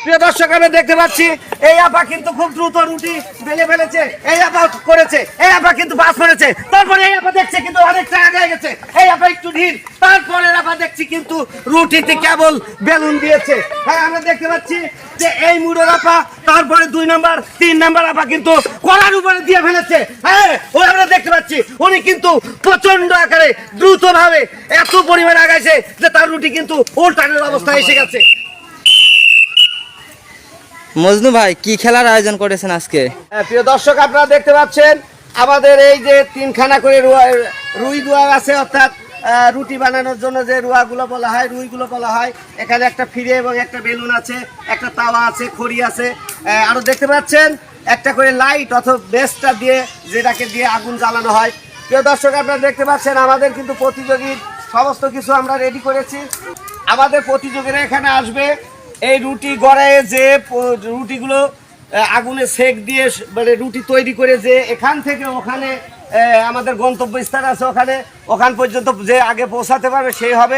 প্রিয় দর্শক আমরা দেখতে পাচ্ছি এই আপা কিন্তু খুব দ্রুত রুটি বেলে ফেলেছে। এই আপা করেছে, এই আপা কিন্তু বাস করেছে। তারপরে এই আপা দেখছে কিন্তু অনেকটা আগে গেছে। এই আপা একটু ধীর। তারপরে আপা দেখছি কিন্তু রুটিতে কেবল বেলুন দিয়েছে। হ্যাঁ, আমরা দেখতে পাচ্ছি যে এই মুড়ের আপা তারপরে 2 নাম্বার 3 নাম্বার আপা কিন্তু কলার উপরে দিয়ে ফেলেছে। হ্যাঁ, ওই আমরা দেখতে পাচ্ছি উনি কিন্তু প্রচন্ড আকারে দ্রুত ভাবে এত পরিমাণে আগাইছে যে তার রুটি কিন্তু উল্টানোর অবস্থায় এসে গেছে। মজনু ভাই, কি খেলার আয়োজন করেছেন আজকে? প্রিয় দর্শক আপনারা দেখতে পাচ্ছেন আমাদের এই যে 3খানা করে রুই দোয়া আছে, অর্থাৎ রুটি বানানোর জন্য যে রুইগুলো বলা হয়। এখানে একটা ফিরে এবং একটা বেলুন আছে, একটা তাওয়া আছে, খড়ি আছে, আরো দেখতে পাচ্ছেন একটা করে লাইট অথবা বেসটা দিয়ে, যেটাকে দিয়ে আগুন জ্বালানো হয়। প্রিয় দর্শক আপনারা দেখতে পাচ্ছেন আমাদের কিন্তু প্রতিযোগীর সমস্ত কিছু আমরা রেডি করেছি। আমাদের প্রতিযোগীরা এখানে আসবে, এই রুটি গড়ায় যে রুটিগুলো আগুনে সেক দিয়ে মানে রুটি তৈরি করে যে এখান থেকে ওখানে আমাদের গন্তব্যস্থান আছে, ওখান পর্যন্ত যে আগে পৌঁছাতে পারবে সেই হবে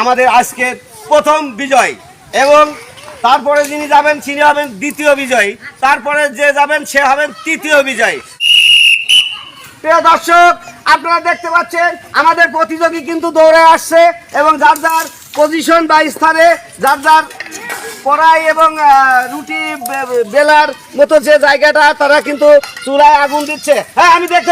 আমাদের আজকের প্রথম বিজয়। এবং তারপরে যিনি যাবেন তিনি হবেন দ্বিতীয় বিজয়ী, তারপরে যে যাবেন সে হবেন তৃতীয় বিজয়ী। প্রিয় দর্শক আপনারা দেখতে পাচ্ছেন আমাদের প্রতিযোগী কিন্তু দৌড়ে আসছে এবং যার যার পজিশন বা স্থানে যার যার কড়াই এবং রুটি বেলার মতো যে জায়গাটা তারা কিন্তু চুলায় আগুন দিচ্ছে। হ্যাঁ, আমি দেখতে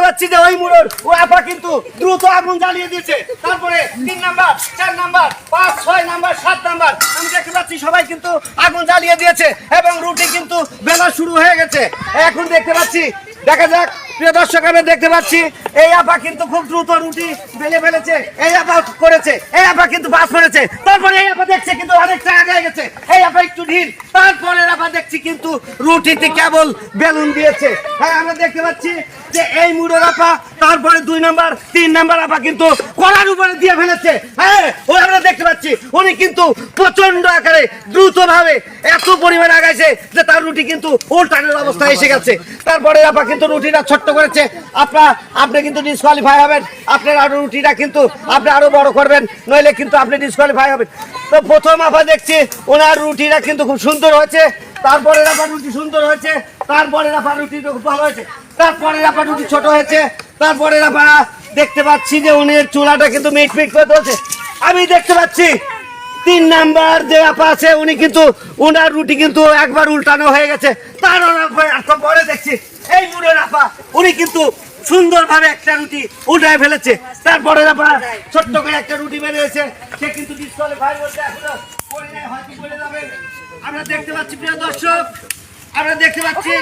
পাচ্ছি যে ওই মুড়োর ও আপা কিন্তু দ্রুত আগুন জ্বালিয়ে দিচ্ছে। তারপরে 3 নাম্বার 4 নাম্বার 5 6 নাম্বার 7 নাম্বার আমি দেখতে পাচ্ছি সবাই কিন্তু আগুন জ্বালিয়ে দিয়েছে এবং রুটি কিন্তু বেলা শুরু হয়ে গেছে। এখন দেখতে পাচ্ছি, দেখা যাক। প্রিয় দর্শক আমরা দেখতে পাচ্ছি এই আপা কিন্তু খুব দ্রুত রুটি বেলে ফেলেছে। এই আপা করেছে, এই আপা কিন্তু বাস করেছে। তারপরে এই আপা দেখছে কিন্তু অনেকটা আগে গেছে। এই আপা একটু ধীর। তারপরে আপা দেখছি কিন্তু রুটিতে কেবল বেলুন দিয়েছে। হ্যাঁ, আমরা দেখতে পাচ্ছি যে এই মুড়ের আপা তারপরে 2 নাম্বার 3 নাম্বার আপা কিন্তু কলার উপরে দিয়ে ফেলেছে। হ্যাঁ, ওই আমরা দেখতে পাচ্ছি উনি কিন্তু প্রচন্ড আকারে দ্রুত ভাবে এত পরিমাণে আগাইছে যে তার রুটি কিন্তু উল্টানোর অবস্থায় এসে গেছে। তারপরে আপা কিন্তু রুটিটা ছোট্ট করেছে। আপনি কিন্তু ডিসকোয়ালিফাই হবেন। আপনার আরো রুটিটা কিন্তু আপনি আরো বড় করবেন, নইলে কিন্তু আপনি ডিসকোয়ালিফাই হবেন। তো প্রথম আপা দেখছি ওনার রুটিটা কিন্তু খুব সুন্দর হয়েছে। তারপরে আপা রুটি সুন্দর হয়েছে। তারপরে আপা রুটি খুব ভালো হয়েছে। তারপরে আপা রুটি ছোট হয়েছে। তারপরে আপা দেখতে পাচ্ছি যে উনি চুলাটা কিন্তু মিটমিট করে তুলছে। আমি দেখতে পাচ্ছি 3 নাম্বার যে আপা আছে উনি কিন্তু ওনার রুটি কিন্তু একবার উল্টানো হয়ে গেছে। তারপরে দেখছি এই মুড়ের আপা উনি কিন্তু সুন্দরভাবে একটা রুটি উল্টায় ফেলেছে। তারপরে আপা ছোট্ট করে একটা রুটি বেরিয়েছে, সে কিন্তু ডিসকোয়ালিফাই বলতে এখনো পড়ে নাই, হয়তো পড়ে যাবে। আমরা দেখতে পাচ্ছি প্রিয় দর্শক, আমরা দেখতে পাচ্ছি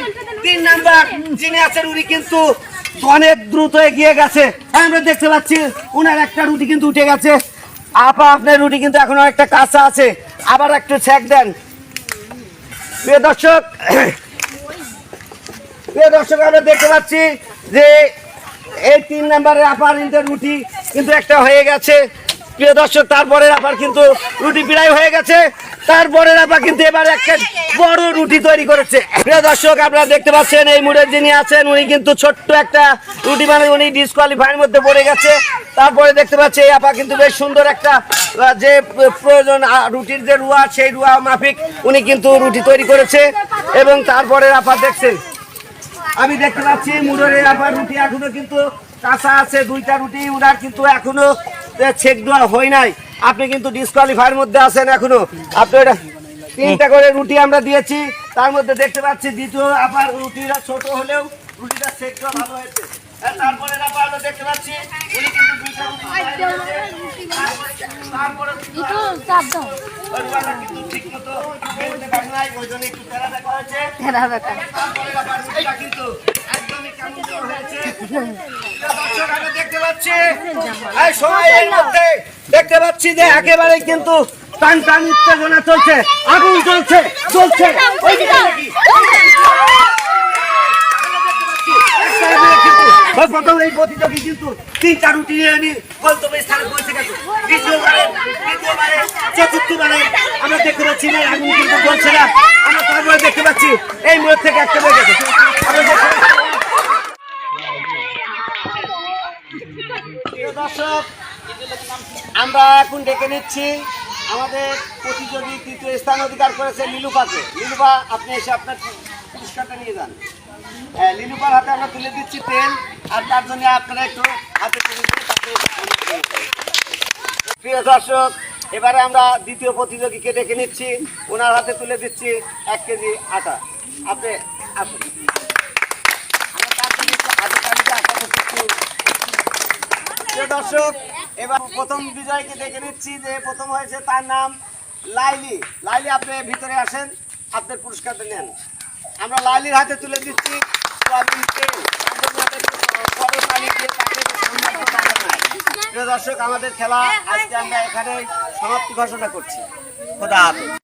3 নাম্বার যিনি আছেন উনি কিন্তু অনেক দ্রুত এগিয়ে গেছে। আমরা দেখতে পাচ্ছি ওনার একটা রুটি কিন্তু উঠে গেছে। আপা আপনার রুটি কিন্তু এখন একটা কাঁচা আছে, আবার একটু ছেক দেন। প্রিয় দর্শক আমরা দেখতে পাচ্ছি যে এই 3 নাম্বারের আপার রুটি কিন্তু একটা হয়ে গেছে। প্রিয় দর্শক তারপরে আবার কিন্তু রুটি প্রায় হয়ে গেছে। তারপরে আপা কিন্তু এবার একটা বড় রুটি তৈরি করেছে। প্রিয় দর্শক আপনারা দেখতে পাচ্ছেন এই মুড়ের যিনি আছেন উনি কিন্তু ছোট্ট একটা রুটি মানে উনি ডিসকোয়ালিফাইয়ের মধ্যে পড়ে গেছে। তারপরে দেখতে পাচ্ছি এই আপা কিন্তু বেশ সুন্দর একটা যে প্রয়োজন রুটির যে রুয়া সেই রুয়া মাফিক উনি কিন্তু রুটি তৈরি করেছে। এবং তারপরে আপা দেখছেন আমি দেখতে পাচ্ছি মুড়ের আপার রুটি এখনো কিন্তু কাঁচা আছে। 2টা রুটি উনার কিন্তু এখনো ছেক দেওয়া হয় নাই। আপনি কিন্তু ডিসকোয়ালিফাইয়ের মধ্যে আছেন এখনো। আপনার 3টা করে রুটি আমরা দিয়েছি, তার মধ্যে দেখতে পাচ্ছি দ্বিতীয় আপার রুটিটা ছোট হলেও রুটিটা ছেক দেওয়া ভালো হয়েছে। তারপরে আবার আমরা দেখতে পাচ্ছি উনি কিন্তু 2টা রুটি তারপরে ঠিক মতো নাই, ওই জন্য একটু তেরা দেখা হয়েছে। কিন্তু একদমই কেমন হয়েছে দেখতে পাচ্ছি। এই সময়ের মধ্যে দেখতে পাচ্ছি যে একেবারে কিন্তু টান টান উত্তেজনা চলছে, আগুন চলছে। প্রথম এই প্রতিযোগী কিন্তু 3টা রুটি নিয়ে গন্তব্যস্থানে পৌঁছে গেছে। দ্বিতীয়বারে চতুর্থবারে আমরা দেখতে পাচ্ছি না আগুন কিন্তু চলছে না। আমরা তারপরে দেখতে পাচ্ছি এই মোড় থেকে একটা বের গেছে। দর্শক আমরা এখন ডেকে নিচ্ছি আমাদের প্রতিযোগী তৃতীয় স্থান অধিকার করেছে লিলুপাকে। লিলুপা, আপনি এসে আপনার পুরস্কারটা নিয়ে যান। হ্যাঁ, লিলুপার হাতে আমরা তুলে দিচ্ছি তেল, আর তার জন্য আপনারা একটু হাতে তুলে দিয়ে তারপরে প্রিয় দর্শক, এবারে আমরা দ্বিতীয় প্রতিযোগীকে ডেকে নিচ্ছি। ওনার হাতে তুলে দিচ্ছি 1 কেজি আটা। আপনি আসুন। আমরা তার জন্য একটু হাতে তালিকা আটা দিচ্ছি। প্রিয় দর্শক, এবার প্রথম বিজয়কে ডেকে নিচ্ছি, যে প্রথম হয়েছে তার নাম লাইলি। লাইলি, আপনি ভিতরে আসেন, আপনার পুরস্কারটা নেন। আমরা লাইলির হাতে তুলে দিচ্ছি সোয়াবিন তেল। তার জন্য আমরা একটু বড় পানি দিয়ে তাকে সম্মানিত জানাই। প্রিয় দর্শক, আমাদের খেলা আজকে আমরা এখানে সমাপ্তি ঘোষণা করছি। খোদা হাফেজ।